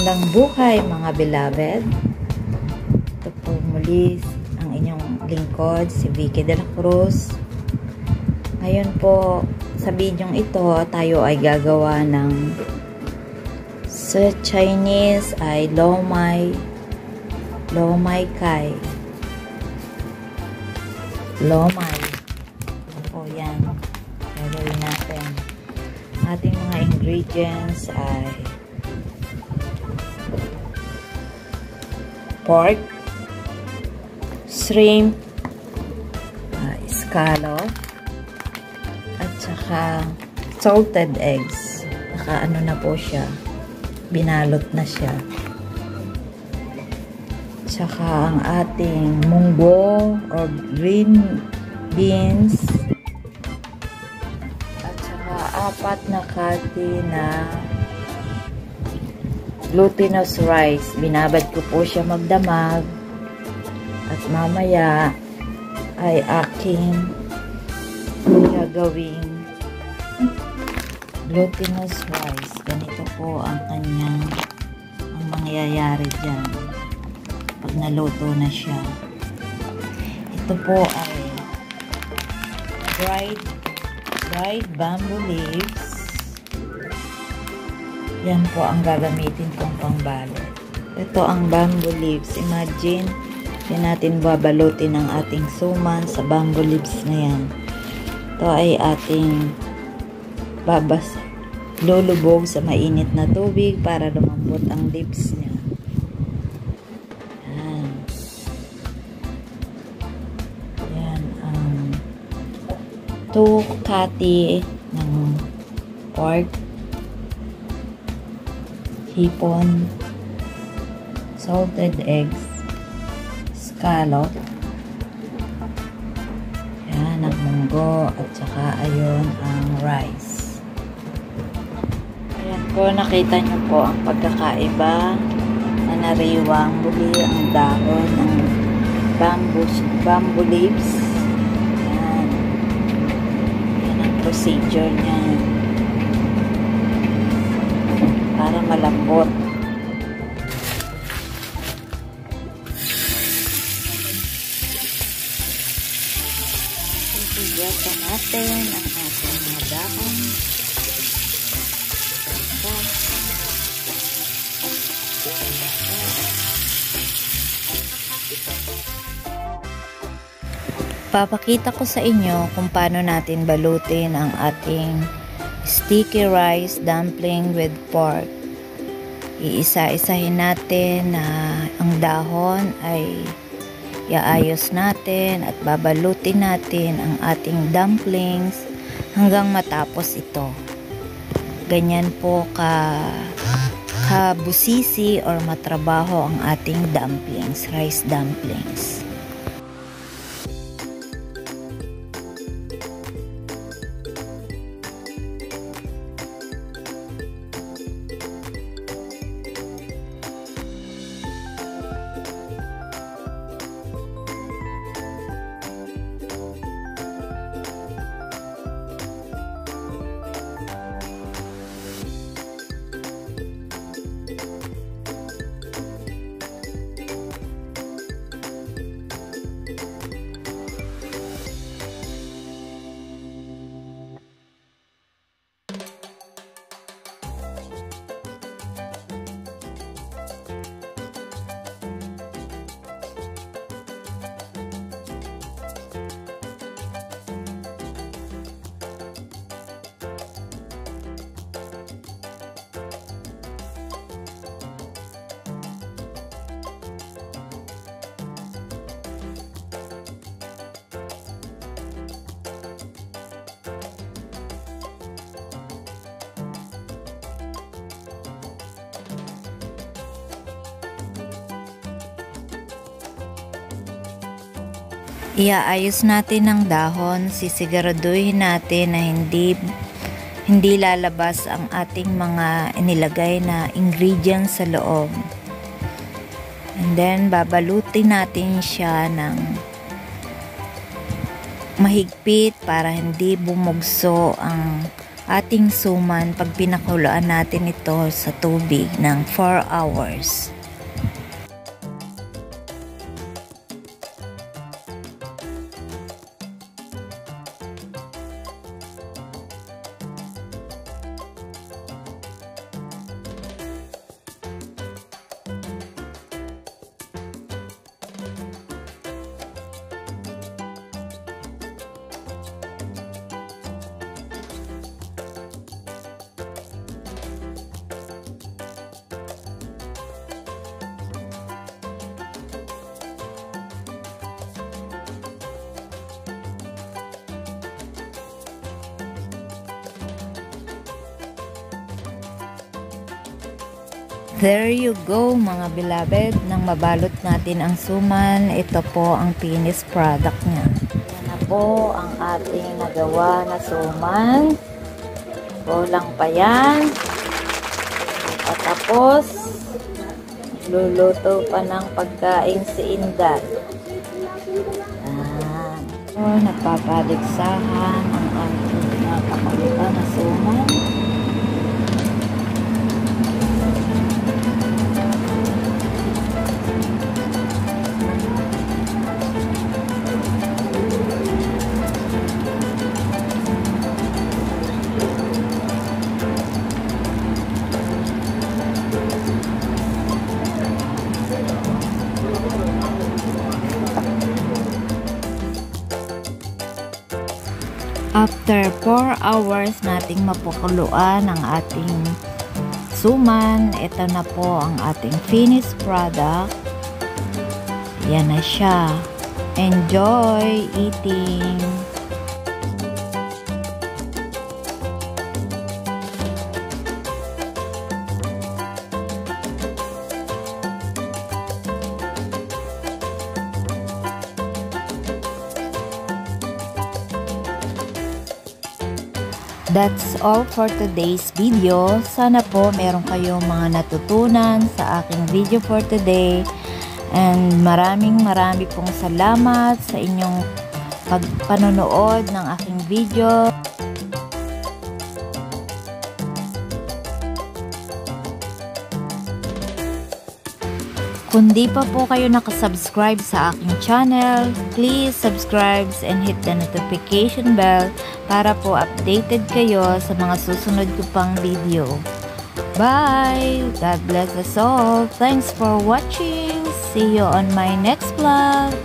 Magandang buhay mga beloved. Ito po muli ang inyong lingkod, si Vicky de la Cruz. Ngayon po, sa bidyong ito, tayo ay gagawa ng sa Chinese ay lo mai kai. Lo mai. O yan. Gagawin natin. Ating mga ingredients ay pork, shrimp, scallop, at saka salted eggs. Naka-ano na po siya, binalot na siya. Tsaka ang ating munggo or green beans, at saka 4 na kati na glutinous rice. Binabad ko po siya magdamag at mamaya ay aking gagawing glutinous rice. Ganito po ang kanyang mangyayari dyan pag naluto na siya. Ito po ay dried bamboo leaves. Yan po ang gagamitin kong pangbalot. Ito ang bamboo leaves. Imagine, yan natin babalutin ang ating suman sa bamboo leaves na yan. Ito ay ating lulubog sa mainit na tubig para lumambot ang leaves niya. Yan. Yan ang 2 kati ng pork, hipon, salted eggs, scallop, yan ang munggo, at saka ayun ang rice. Ayan po, nakita nyo po ang pagkakaiba na nariwang muli ang dahon ng bamboo leaves. Yan. Yan ang procedure niyan para malambot. Sisigasan natin ang ating mga dahon. Papakita ko sa inyo kung paano natin balutin ang ating sticky rice dumpling with pork. Iisa-isahin natin na ang dahon ay iayos natin at babalutin natin ang ating dumplings hanggang matapos ito. Ganyan po kabusisi or matrabaho ang ating dumplings, rice dumplings. Iaayos natin ang dahon, sisiguraduhin natin na hindi lalabas ang ating mga inilagay na ingredients sa loob. And then babalutin natin siya ng mahigpit para hindi bumugso ang ating suman pag pinakuluan natin ito sa tubig ng 4 hours. There you go mga beloved, nang mabalot natin ang suman, ito po ang finished product niya. Yan na po ang ating nagawa na suman. Kulang pa yan. Tapos, luluto pa ng pagkain si Inday. Nagpapaligsahan ang ating nakakaluta na suman. After 4 hours nating mapakuluan ang ating suman, ito na po ang ating finished product. Yan na siya. Enjoy eating! That's all for today's video. Sana po meron kayong mga natutunan sa aking video for today. And marami pong salamat sa inyong panonood ng aking video. Kung di pa po kayo nakasubscribe sa aking channel, please subscribe and hit the notification bell para po updated kayo sa mga susunod ko pang video. Bye! God bless us all. Thanks for watching. See you on my next vlog.